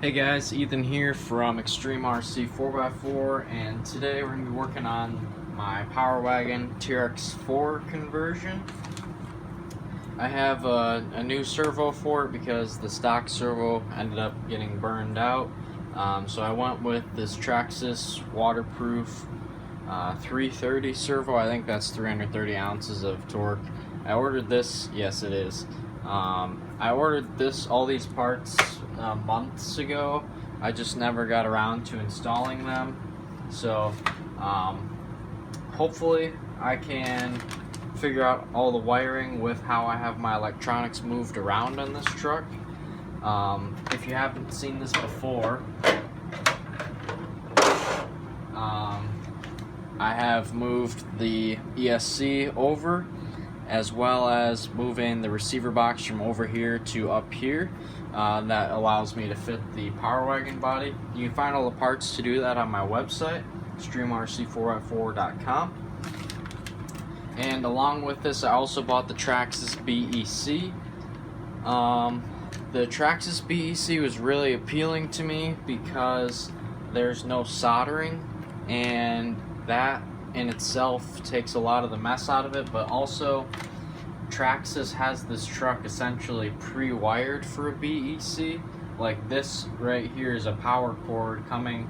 Hey guys, Ethan here from Extreme RC 4x4, and today we're going to be working on my Power Wagon TRX4 conversion. I have a new servo for it because the stock servo ended up getting burned out. So I went with this Traxxas waterproof 330 servo. I think that's 330 ounces of torque. I ordered this, yes it is. I ordered all these parts months ago. I just never got around to installing them. So hopefully I can figure out all the wiring with how I have my electronics moved around on this truck. If you haven't seen this before, I have moved the ESC over, as well as moving the receiver box from over here to up here. That allows me to fit the Power Wagon body. You can find all the parts to do that on my website, extremrc4x4.com. And along with this, I also bought the Traxxas BEC. The Traxxas BEC was really appealing to me because there's no soldering, and that in itself takes a lot of the mess out of it, but also Traxxas has this truck essentially pre-wired for a BEC. Like this right here is a power cord coming,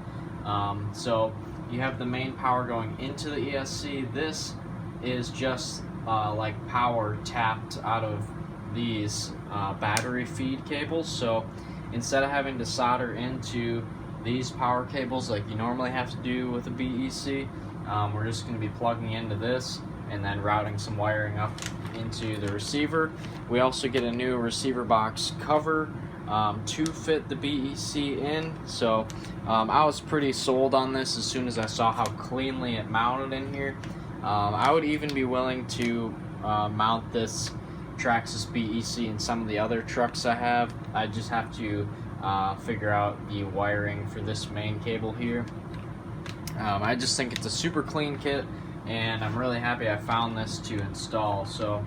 so you have the main power going into the ESC. This is just like power tapped out of these battery feed cables. So instead of having to solder into these power cables like you normally have to do with a BEC, we're just going to be plugging into this and then routing some wiring up into the receiver. We also get a new receiver box cover to fit the BEC in. So I was pretty sold on this as soon as I saw how cleanly it mounted in here. I would even be willing to mount this Traxxas BEC in some of the other trucks I have. I just have to figure out the wiring for this main cable here. I just think it's a super clean kit, and I'm really happy I found this to install. So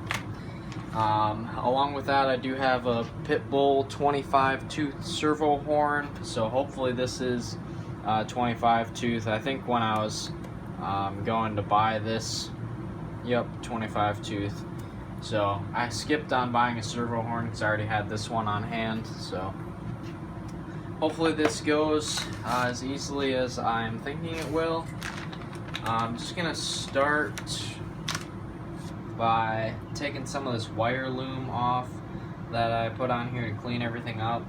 along with that, I do have a Pitbull 25 tooth servo horn, so hopefully this is 25 tooth. I think when I was going to buy this, yep, 25 tooth. So I skipped on buying a servo horn because I already had this one on hand. So hopefully this goes as easily as I'm thinking it will. I'm just gonna start by taking some of this wire loom off that I put on here to clean everything up,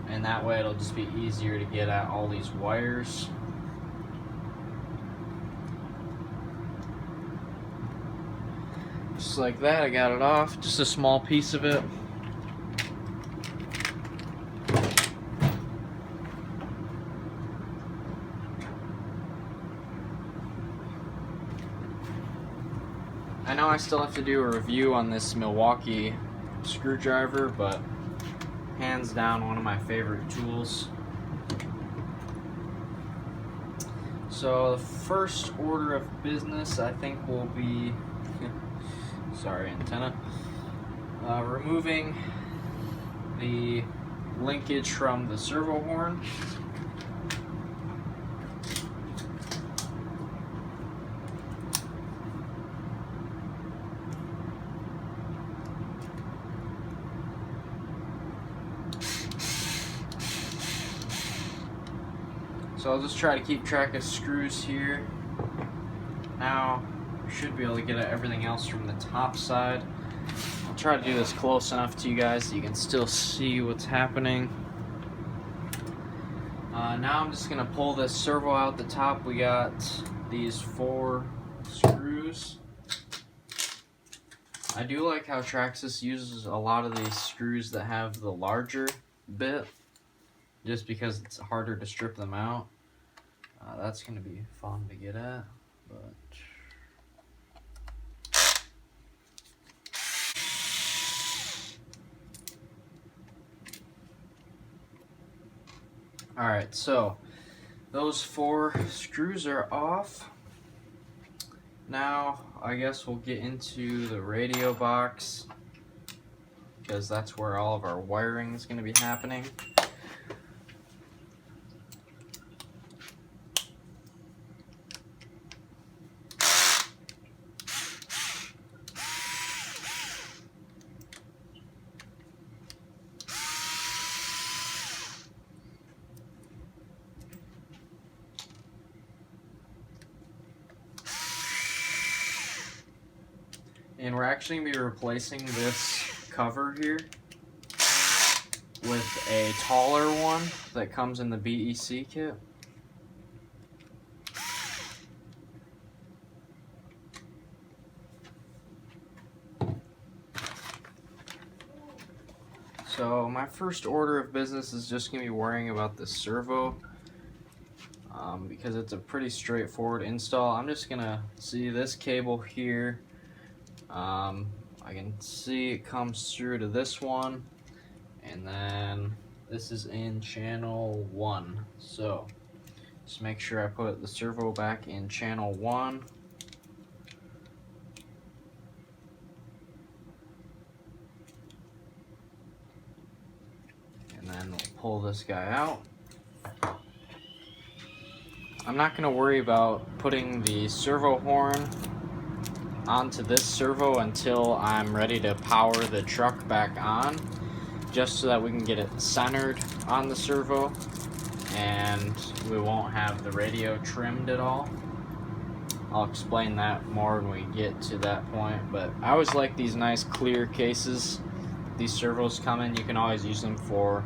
and that way it'll just be easier to get at all these wires. Just like that, I got it off, just a small piece of it. I know I still have to do a review on this Milwaukee screwdriver, but hands down one of my favorite tools. So the first order of business I think will be sorry, antenna. Removing the linkage from the servo horn. So I'll just try to keep track of screws here. Now we should be able to get at everything else from the top side. I'll try to do this close enough to you guys so you can still see what's happening. Now I'm just going to pull this servo out the top. We got these 4 screws. I do like how Traxxas uses a lot of these screws that have the larger bit, just because it's harder to strip them out. That's going to be fun to get at, but alright, so those 4 screws are off. Now I guess we'll get into the radio box. because that's where all of our wiring is going to be happening. And we're actually going to be replacing this cover here with a taller one that comes in the BEC kit. So my first order of business is just going to be worrying about this servo. Because it's a pretty straightforward install. I'm just going to see this cable here. I can see it comes through to this one, and then this is in channel 1. So just make sure I put the servo back in channel 1. And then we'll pull this guy out. I'm not going to worry about putting the servo horn onto this servo until I'm ready to power the truck back on, just so that we can get it centered on the servo and we won't have the radio trimmed at all. I'll explain that more when we get to that point, but I always like these nice clear cases these servos come in. You can always use them for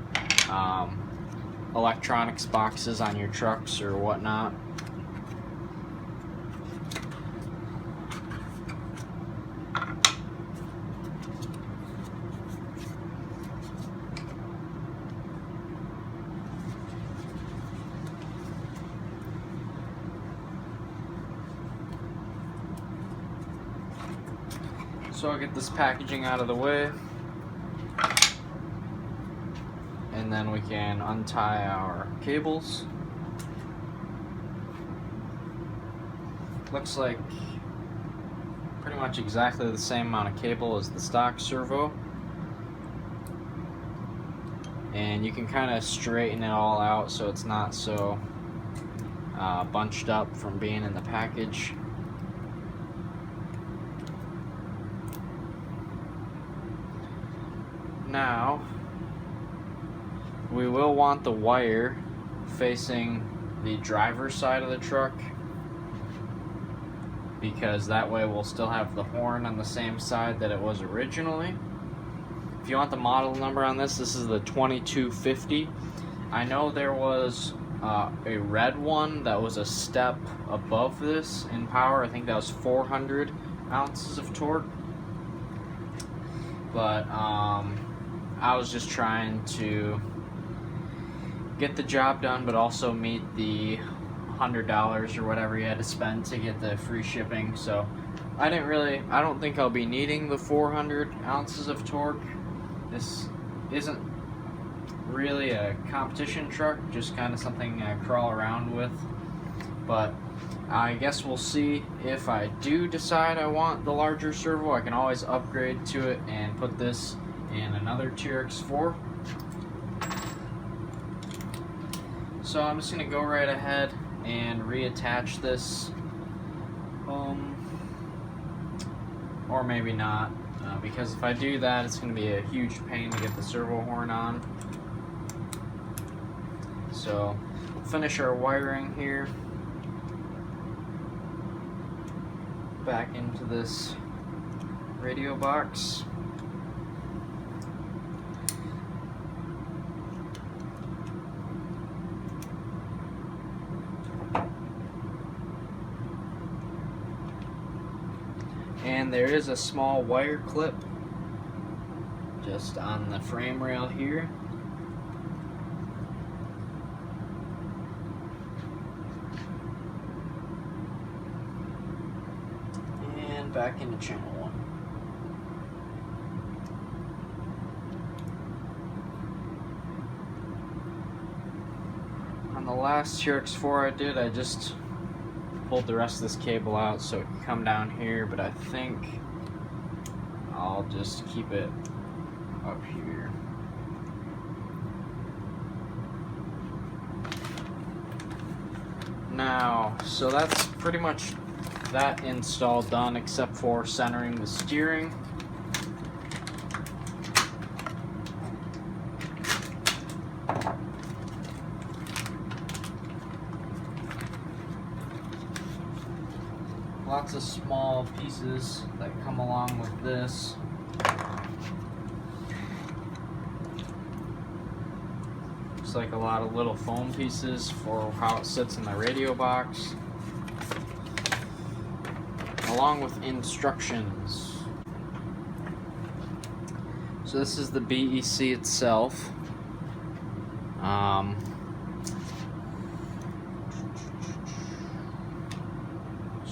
electronics boxes on your trucks or whatnot. So I'll get this packaging out of the way, and then we can untie our cables. Looks like pretty much exactly the same amount of cable as the stock servo, and you can kind of straighten it all out so it's not so bunched up from being in the package. Now, we will want the wire facing the driver's side of the truck, because that way we'll still have the horn on the same side that it was originally. If you want the model number on this, this is the 2250. I know there was a red one that was a step above this in power. I think that was 400 ounces of torque. But I was just trying to get the job done, but also meet the $100 or whatever you had to spend to get the free shipping. So I don't think I'll be needing the 400 ounces of torque. This isn't really a competition truck, just kind of something I crawl around with. But I guess we'll see. If I do decide I want the larger servo, I can always upgrade to it and put this in another TRX4. So I'm just going to go right ahead and reattach this, or maybe not, because if I do that, it's going to be a huge pain to get the servo horn on. So finish our wiring here back into this radio box. And there is a small wire clip just on the frame rail here. And back into channel 1. On the last TRX4 I did, I just pulled the rest of this cable out so it can come down here, but I think I'll just keep it up here. Now, so that's pretty much that install done, except for centering the steering. Lots of small pieces that come along with this. Just like a lot of little foam pieces for how it sits in the radio box, along with instructions. So this is the BEC itself.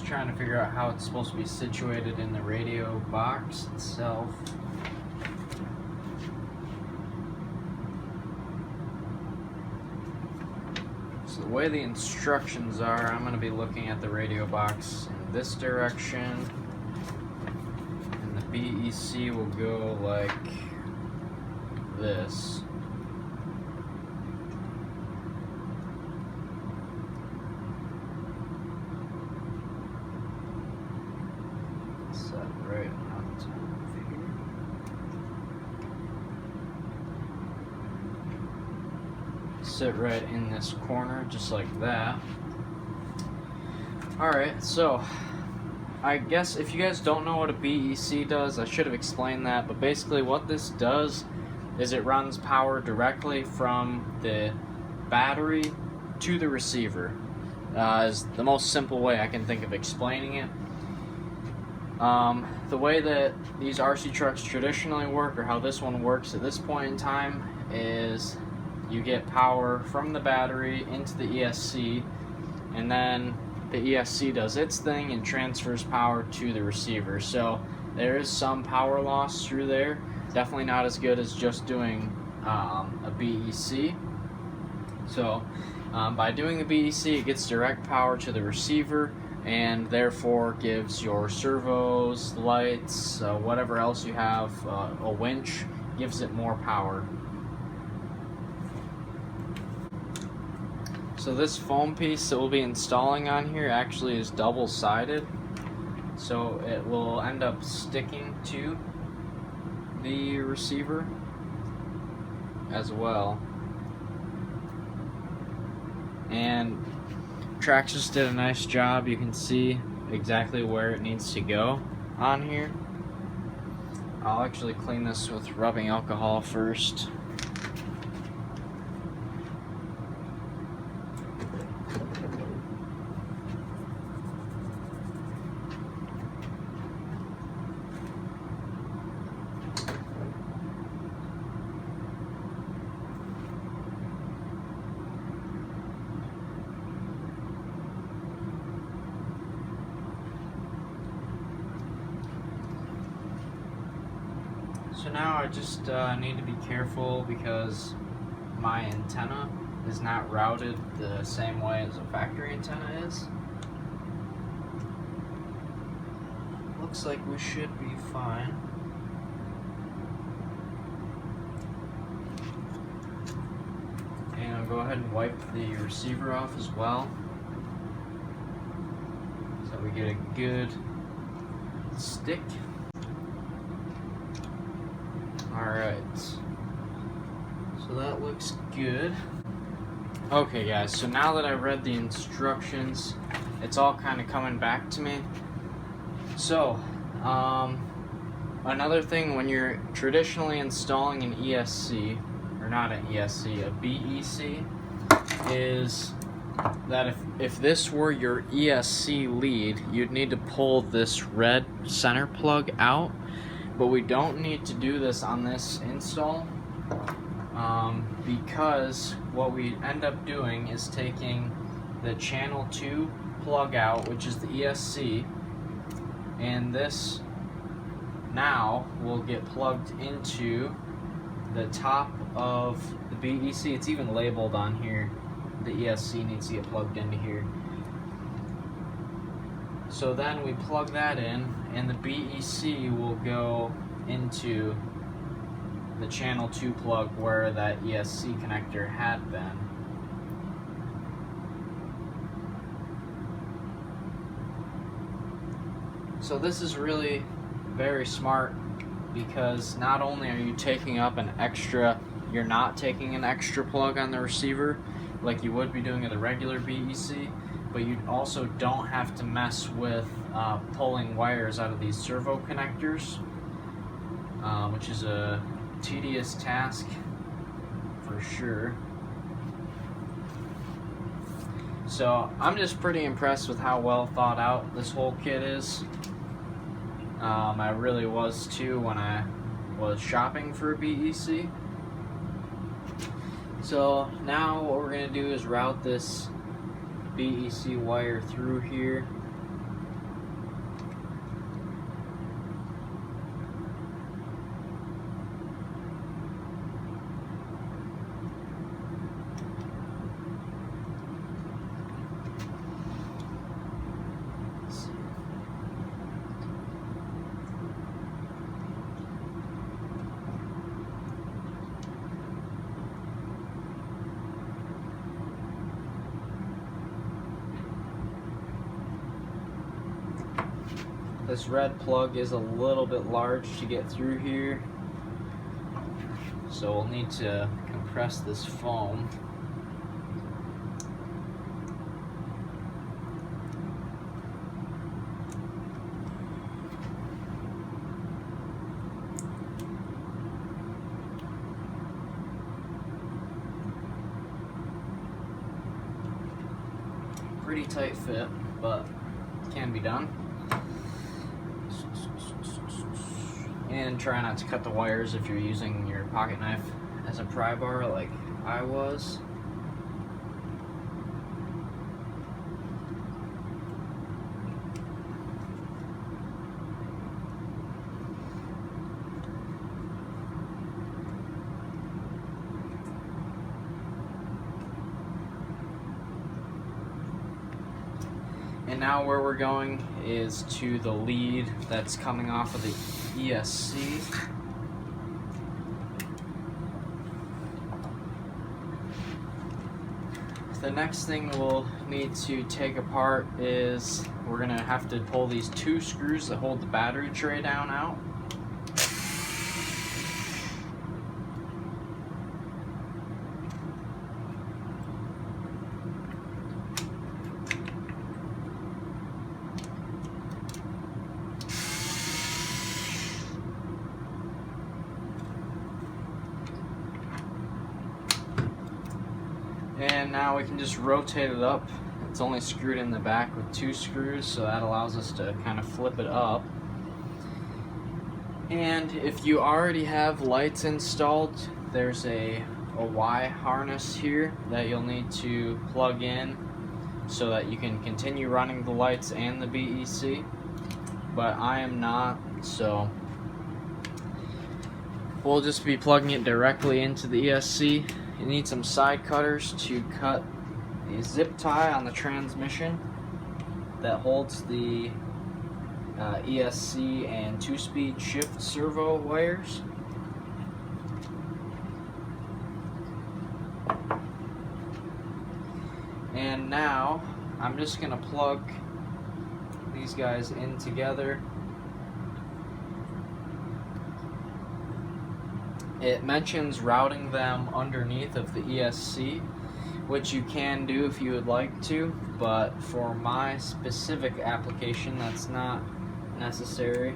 Trying to figure out how it's supposed to be situated in the radio box itself. So the way the instructions are, I'm going to be looking at the radio box in this direction, and the BEC will go like this. Right on top here. Sit right in this corner, just like that. Alright, so I guess if you guys don't know what a BEC does, I should have explained that, but basically what this does is it runs power directly from the battery to the receiver. Is the most simple way I can think of explaining it. The way that these RC trucks traditionally work, or how this one works at this point in time, is you get power from the battery into the ESC, and then the ESC does its thing and transfers power to the receiver. So there is some power loss through there. Definitely not as good as just doing a BEC. So by doing a BEC, it gets direct power to the receiver, and therefore gives your servos, lights, whatever else you have, a winch, gives it more power. So this foam piece that we'll be installing on here actually is double-sided, so it will end up sticking to the receiver as well. And Traxxas did a nice job. You can see exactly where it needs to go on here. I'll actually clean this with rubbing alcohol first. So now I just need to be careful because my antenna is not routed the same way as a factory antenna is. Looks like we should be fine. And I'll go ahead and wipe the receiver off as well, so we get a good stick. Alright, so that looks good. Okay guys, so now that I read the instructions, it's all kind of coming back to me. So, another thing, when you're traditionally installing an ESC, or not an ESC, a BEC, is that if this were your ESC lead, you'd need to pull this red center plug out. But we don't need to do this on this install, because what we end up doing is taking the channel 2 plug out, which is the ESC, and this now will get plugged into the top of the BEC. It's even labeled on here. The ESC needs to get plugged into here. So then we plug that in, and the BEC will go into the channel 2 plug where that ESC connector had been. So this is really very smart, because not only are you taking up an extra, you're not taking an extra plug on the receiver like you would be doing with a regular BEC, but you also don't have to mess with pulling wires out of these servo connectors, which is a tedious task for sure. So I'm just pretty impressed with how well thought out this whole kit is. I really was too when I was shopping for a BEC. So now what we're going to do is route this BEC wire through here. This red plug is a little bit large to get through here, so we'll need to compress this foam. Pretty tight fit, but can be done. And try not to cut the wires if you're using your pocket knife as a pry bar like I was. And now where we're going is to the lead that's coming off of the ESC. The next thing we'll need to take apart is we're going to have to pull these 2 screws that hold the battery tray down out. And now we can just rotate it up. It's only screwed in the back with 2 screws, so that allows us to kind of flip it up. And if you already have lights installed, there's a Y harness here that you'll need to plug in so that you can continue running the lights and the BEC. But I am not, so we'll just be plugging it directly into the ESC. You need some side cutters to cut a zip tie on the transmission that holds the ESC and 2-speed shift servo wires. And now I'm just going to plug these guys in together. It mentions routing them underneath of the ESC, which you can do if you would like to, but for my specific application that's not necessary.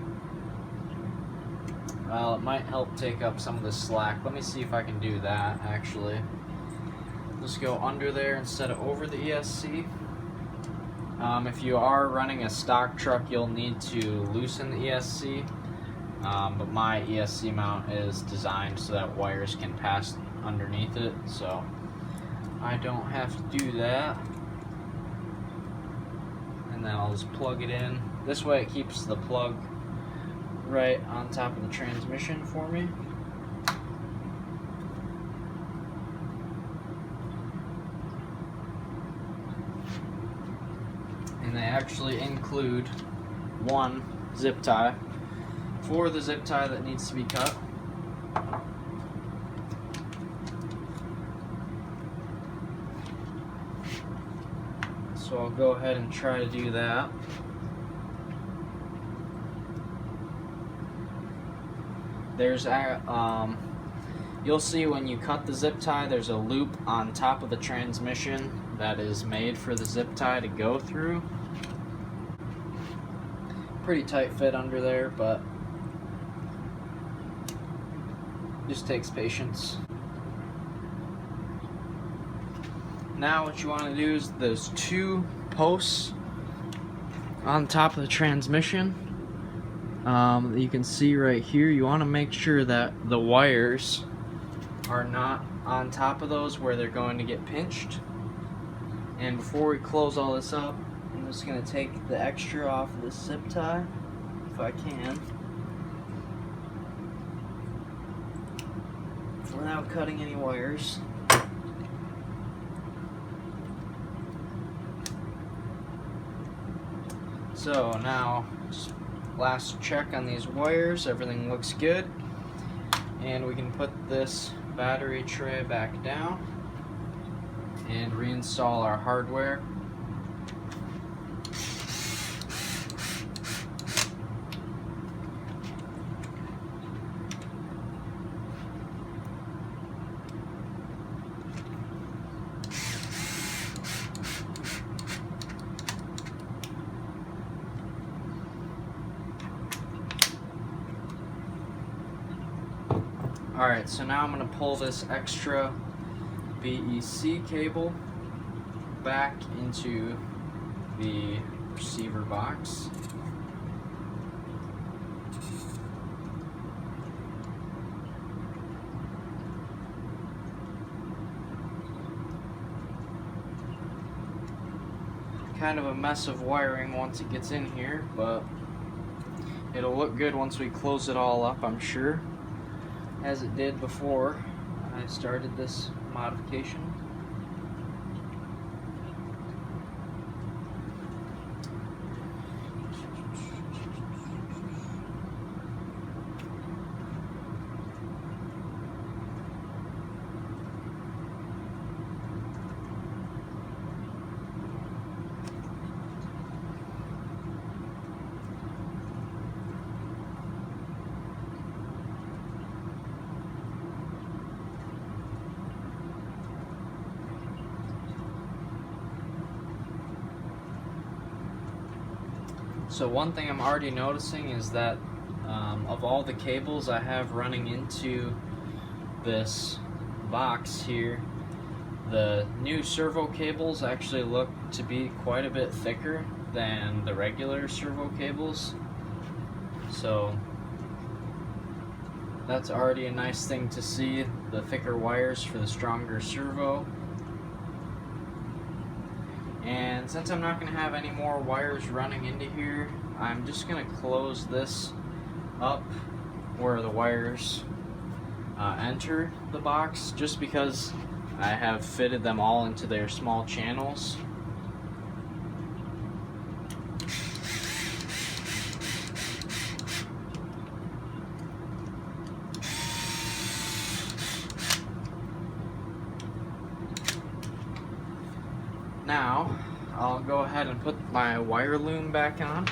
Well, it might help take up some of the slack. Let me see if I can do that actually. Just go under there instead of over the ESC. If you are running a stock truck, you'll need to loosen the ESC. But my ESC mount is designed so that wires can pass underneath it, so I don't have to do that. And then I'll just plug it in. This way it keeps the plug right on top of the transmission for me. And they actually include 1 zip tie for the zip tie that needs to be cut. So I'll go ahead and try to do that. There's you'll see when you cut the zip tie, there's a loop on top of the transmission that is made for the zip tie to go through. Pretty tight fit under there, but just takes patience. Now what you want to do is those two posts on top of the transmission that you can see right here, you want to make sure that the wires are not on top of those where they're going to get pinched. And before we close all this up, I'm just going to take the extra off of this zip tie if I can without cutting any wires. So now, just last check on these wires, everything looks good, and we can put this battery tray back down and reinstall our hardware. Alright, so now I'm going to pull this extra BEC cable back into the receiver box. Kind of a mess of wiring once it gets in here, but it'll look good once we close it all up, I'm sure, as it did before I started this modification. So one thing I'm already noticing is that of all the cables I have running into this box here, the new servo cables actually look to be quite a bit thicker than the regular servo cables. So that's already a nice thing to see, the thicker wires for the stronger servo. And since I'm not going to have any more wires running into here, I'm just going to close this up where the wires enter the box, just because I have fitted them all into their small channels. Now, I'll go ahead and put my wire loom back on.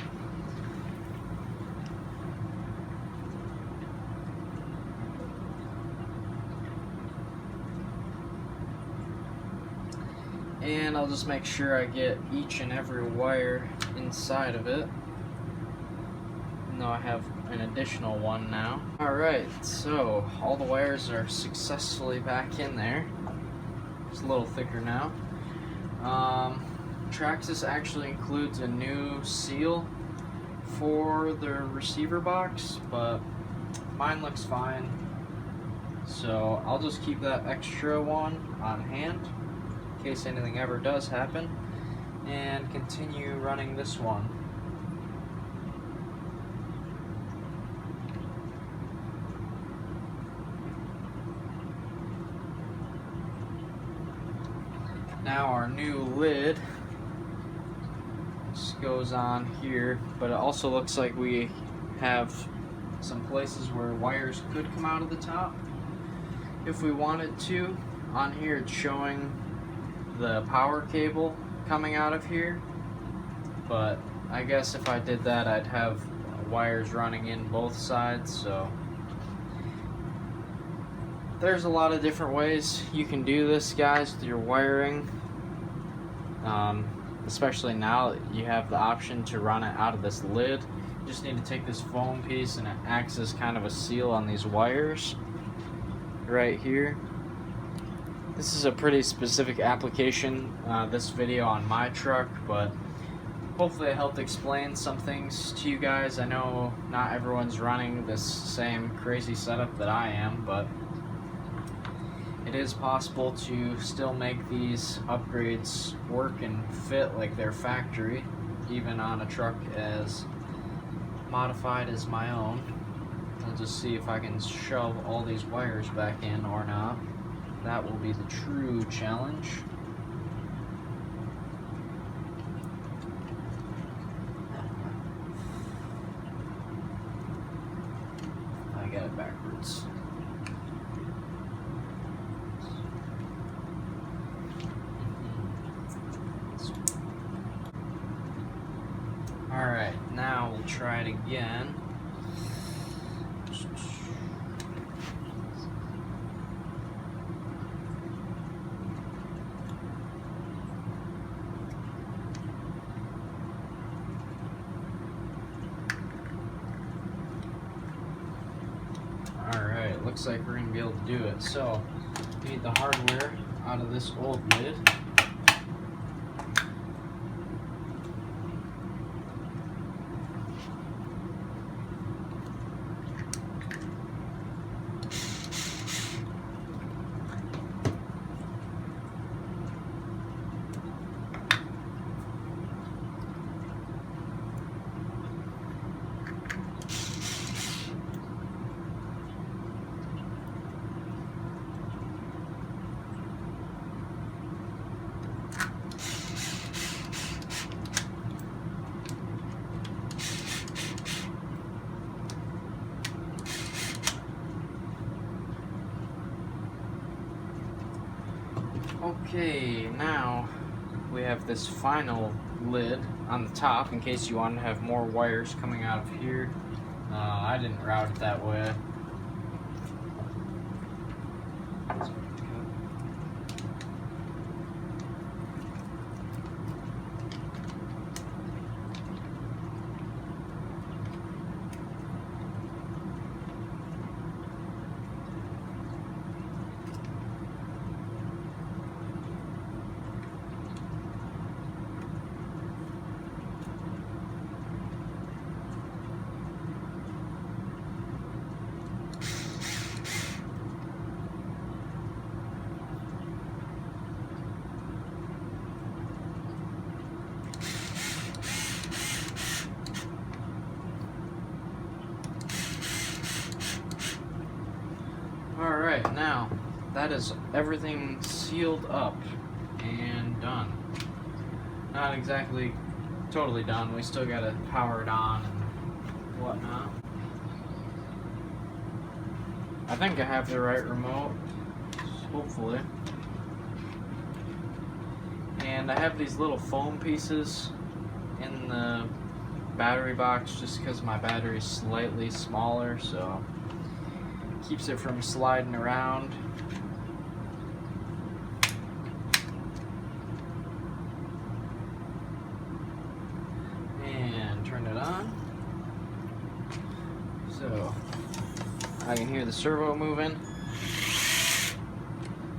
And I'll just make sure I get each and every wire inside of it. Even though I have an additional one now. Alright, so all the wires are successfully back in there. It's a little thicker now. Traxxas actually includes a new seal for the receiver box, but mine looks fine, so I'll just keep that extra one on hand in case anything ever does happen, and continue running this one. Now our new lid just goes on here, but it also looks like we have some places where wires could come out of the top if we wanted to. On here it's showing the power cable coming out of here, but I guess if I did that, I'd have wires running in both sides. So there's a lot of different ways you can do this, guys, with your wiring. Especially now that you have the option to run it out of this lid. You just need to take this foam piece, and it acts as kind of a seal on these wires right here. This is a pretty specific application, this video on my truck, but hopefully it helped explain some things to you guys. I know not everyone's running this same crazy setup that I am, but it is possible to still make these upgrades work and fit like their factory, even on a truck as modified as my own. I'll just see if I can shove all these wires back in or not. That will be the true challenge. I got it backwards. Alright, now we'll try it again. Alright, looks like we're going to be able to do it. So, we need the hardware out of this old lid. Okay, now we have this final lid on the top in case you want to have more wires coming out of here. I didn't route it that way. Alright, now that is everything sealed up and done. Not exactly totally done, we still gotta power it on and whatnot. I think I have the right remote, hopefully. And I have these little foam pieces in the battery box just because my battery is slightly smaller, so keeps it from sliding around. And turn it on. So I can hear the servo moving.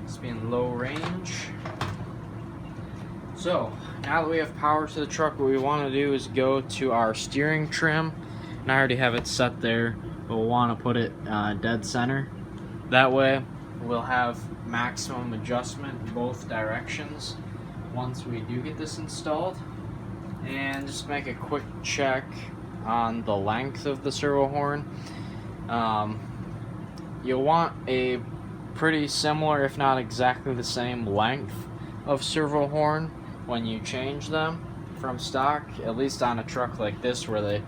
It's being low range. So now that we have power to the truck, what we want to do is go to our steering trim. And I already have it set there, but we'll want to put it dead center. That way we'll have maximum adjustment in both directions once we do get this installed. And just make a quick check on the length of the servo horn. You'll want a pretty similar, if not exactly the same length of servo horn when you change them from stock, at least on a truck like this where they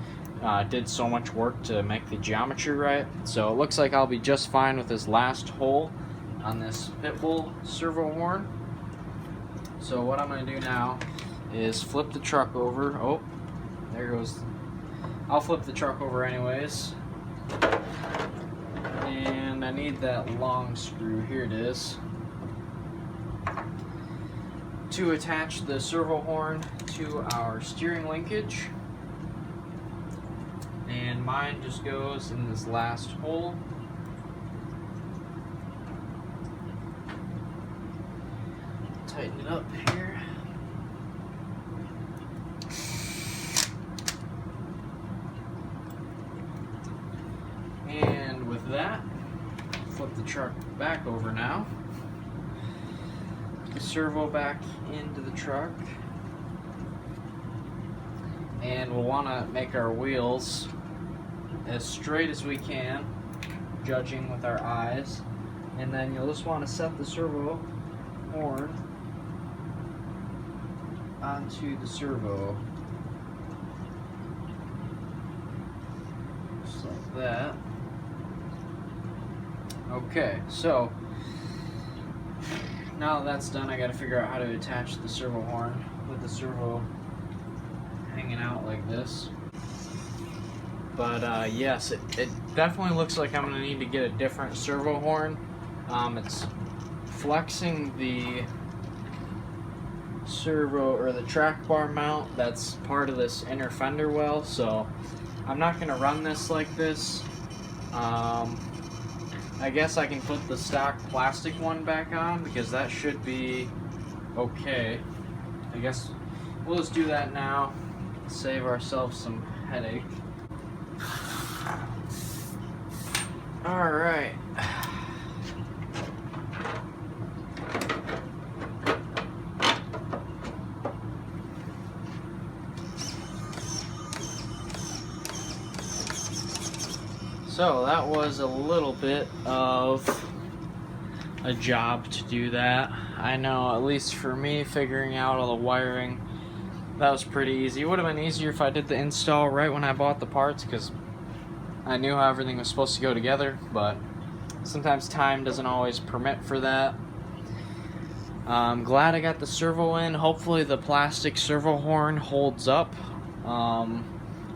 did so much work to make the geometry right. So it looks like I'll be just fine with this last hole on this pit bull servo horn. So what I'm going to do now is flip the truck over. Oh, there goes. I'll flip the truck over anyways. And I need that long screw. Here it is. To attach the servo horn to our steering linkage. And mine just goes in this last hole. Tighten it up here. And with that, flip the truck back over now. Put the servo back into the truck. And we'll want to make our wheels as straight as we can, judging with our eyes. And then you'll just want to set the servo horn onto the servo. Just like that. Okay, so now that that's done, I gotta figure out how to attach the servo horn with the servo hanging out like this. But yes, it definitely looks like I'm gonna need to get a different servo horn. It's flexing the servo or the track bar mount that's part of this inner fender well, so I'm not gonna run this like this. I guess I can put the stock plastic one back on because that should be okay. I guess we'll just do that now, save ourselves some headache. Alright. So that was a little bit of a job to do that. I know, at least for me, figuring out all the wiring, that was pretty easy. It would have been easier if I did the install right when I bought the parts, because I knew how everything was supposed to go together, but sometimes time doesn't always permit for that. I'm glad I got the servo in. Hopefully the plastic servo horn holds up.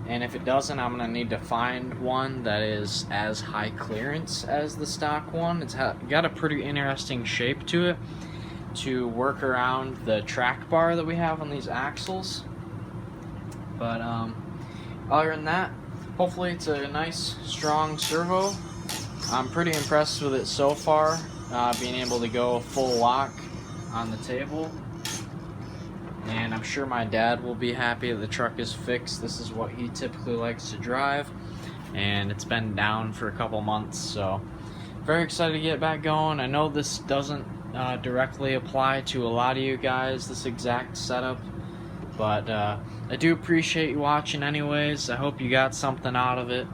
And if it doesn't, I'm going to need to find one that is as high clearance as the stock one. It's got a pretty interesting shape to it to work around the track bar that we have on these axles. But other than that, hopefully it's a nice, strong servo. I'm pretty impressed with it so far, being able to go full lock on the table. And I'm sure my dad will be happy that the truck is fixed. This is what he typically likes to drive, and it's been down for a couple months, so very excited to get back going. I know this doesn't directly apply to a lot of you guys, this exact setup, but I do appreciate you watching anyways. I hope you got something out of it.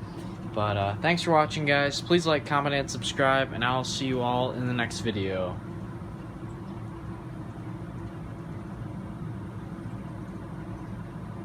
But thanks for watching, guys. Please like, comment, and subscribe, and I'll see you all in the next video.